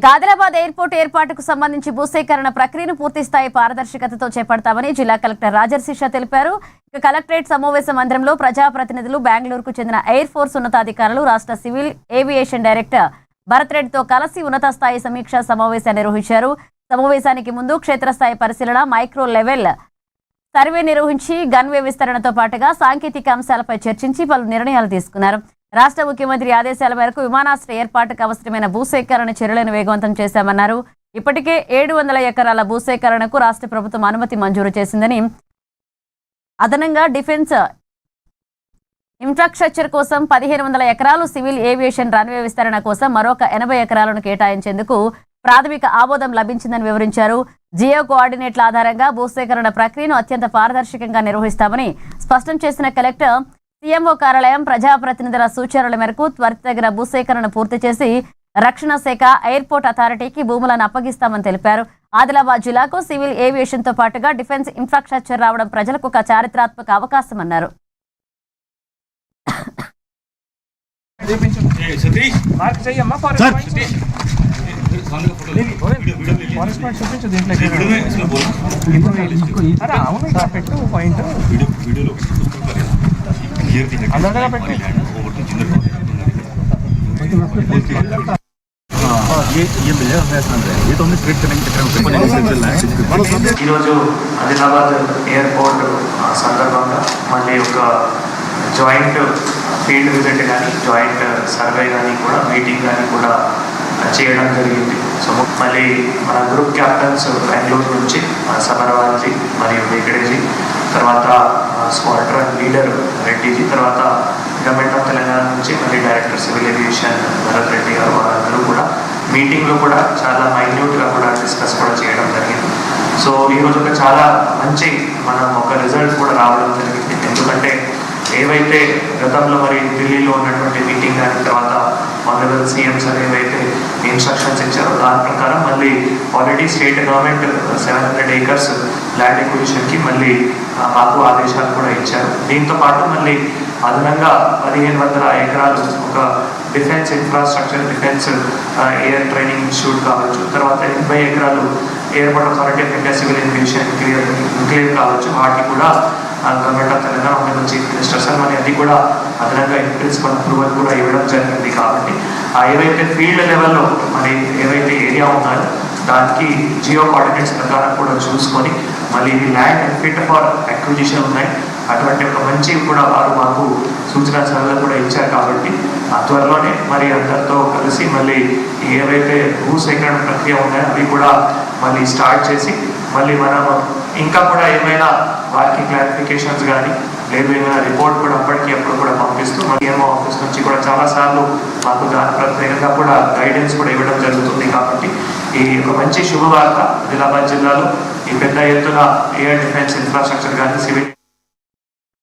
Adilabad airport ఏర్పాటుకు సంబంధించి భూసేకరణ ప్రక్రియను పూర్తిస్థాయి పారదర్శకతతో చేపడతామని జిల్లా కలెక్టర్ రాజర్షిష తెలిపారు. కలెక్టరేట్ సమావేశ మందిరంలో ప్రజాప్రతినిధులు, బెంగళూరుకు చెందిన ఎయిర్ ఫోర్స్ ఉన్నతాధికారులు, రాష్ట్ర సివిల్ ఏవియేషన్ డైరెక్టర్ భరత్ రెడ్డితో కలిసి ఉన్నత స్థాయి సమీక్షా సమావేశాన్ని నిర్వహించారు. సమావేశానికి ముందు క్షేత్రస్థాయి పరిశీలన, మైక్రో లెవెల్ సర్వే నిర్వహించి గన్వే విస్తరణతో పాటుగా సాంకేతిక అంశాలపై చర్చించి పలు నిర్ణయాలు తీసుకున్నారు. రాష్ట్ర ముఖ్యమంత్రి ఆదేశాల మేరకు విమానాశ్రయ ఏర్పాటుకు అవసరమైన భూసేకరణ చర్యలను వేగవంతం చేశామన్నారు. ఇప్పటికే 700 ఎకరాల భూసేకరణకు రాష్ట్ర ప్రభుత్వం అనుమతి మంజూరు చేసిందని, అదనంగా డిఫెన్స్ ఇన్ఫ్రాస్ట్రక్చర్ కోసం 1500 ఎకరాలు, సివిల్ ఏవియేషన్ రన్వే విస్తరణ కోసం మరొక 80 ఎకరాలను కేటాయించేందుకు ప్రాథమిక ఆమోదం లభించిందని వివరించారు. జియో కోఆర్డినేట్ల ఆధారంగా భూసేకరణ ప్రక్రియను అత్యంత పారదర్శకంగా నిర్వహిస్తామని స్పష్టం చేసిన కలెక్టర్, సీఎంఓ కార్యాలయం ప్రజాప్రతినిధుల సూచనల మేరకు త్వరితగిన భూసేకరణ పూర్తి చేసి రక్షణ శాఖ, ఎయిర్పోర్ట్ అథారిటీకి భూములను అప్పగిస్తామని తెలిపారు. ఆదిలాబాద్ జిల్లాకు సివిల్ ఏవియేషన్ తో పాటుగా డిఫెన్స్ ఇన్ఫ్రాస్ట్రక్చర్ రావడం ప్రజలకు ఒక చారిత్రాత్మక అవకాశమన్నారు. ఈరోజు ఆదిలాబాద్ ఎయిర్పోర్ట్ సందర్భంగా మళ్ళీ ఒక జాయింట్ ఫీల్డ్ విజిట్ కానీ, జాయింట్ సర్వే కానీ కూడా, మీటింగ్ కానీ కూడా చేయడం జరిగింది. సో మళ్ళీ మన గ్రూప్ క్యాప్టెన్స్ బెంగళూరు నుంచి సమరవాల్జీ మరియు వెంకటేజీ, తర్వాత స్క్వాడ్రన్ లీడర్ రెడ్డిజీ, తర్వాత గవర్నమెంట్ ఆఫ్ తెలంగాణ నుంచి మళ్ళీ director civil aviation Bharat Reddy గారు, వాళ్ళందరూ కూడా మీటింగ్లో కూడా చాలా మైన్యూట్గా కూడా డిస్కస్ కూడా చేయడం జరిగింది. సో ఈరోజు ఒక చాలా మంచి ఒక రిజల్ట్ కూడా రావడం జరిగింది. ఎందుకంటే ఏవైతే గతంలో మరి ఢిల్లీలో ఉన్నటువంటి మీటింగ్ కానీ, తర్వాత ఆనరబుల్ సీఎం సార్ ఏవైతే ఇన్స్ట్రక్షన్స్ ఇచ్చారో దాని ప్రకారం మళ్ళీ already state government 700 acres land ఎక్విజిషన్కి మళ్ళీ మాకు ఆదేశాలు కూడా ఇచ్చారు. దీంతో పాటు మళ్ళీ అదనంగా 1500 ఎకరాలు ఒక defence infrastructure, defence air training institute కావచ్చు, తర్వాత 80 ఎకరాలు airport authority of India civil aviation clear కావచ్చు. వాటికి కూడా government of Telangana honourable chief minister sir మరి అది కూడా అదనంగా ఇన్ ప్రిన్సిపల్ అప్రూవల్ కూడా ఇవ్వడం జరిగింది. కాబట్టి ఏవైతే ఫీల్డ్ లెవెల్లో మరి ఏవైతే ఏరియా ఉన్నాయో దానికి జియో కోఆర్డినేట్స్ ప్రకారం కూడా చూసుకొని మళ్ళీ ఇది ల్యాండ్ ఫిట్ ఫర్ అక్విజిషన్ ఉన్నాయి. అటువంటి ఒక మంచి కూడా వారు మాకు సూచన సలహాలు కూడా ఇచ్చారు. కాబట్టి త్వరలోనే మరి అందరితో కలిసి మళ్ళీ ఏవైతే భూసేకరణ ప్రక్రియ ఉన్నాయో అవి కూడా మళ్ళీ స్టార్ట్ చేసి మళ్ళీ మనం ఇంకా కూడా ఏమైనా వారికి క్లారిఫికేషన్స్ కానీ లేదు ఏమైనా రిపోర్ట్ కూడా అప్పటికి అప్పుడు కూడా పంపిస్తూ మళ్ళీ ఏమో ఆఫీస్ నుంచి కూడా చాలాసార్లు మాకు దాని ప్రత్యేకంగా కూడా గైడెన్స్ కూడా ఇవ్వడం జరుగుతుంది. కాబట్టి ఈ ఒక మంచి శుభవార్త, ఆదిలాబాద్ జిల్లాలో ఈ పెద్ద ఎత్తున ఎయిర్ డిఫెన్స్ ఇన్ఫ్రాస్ట్రక్చర్ కానీ, సివిల్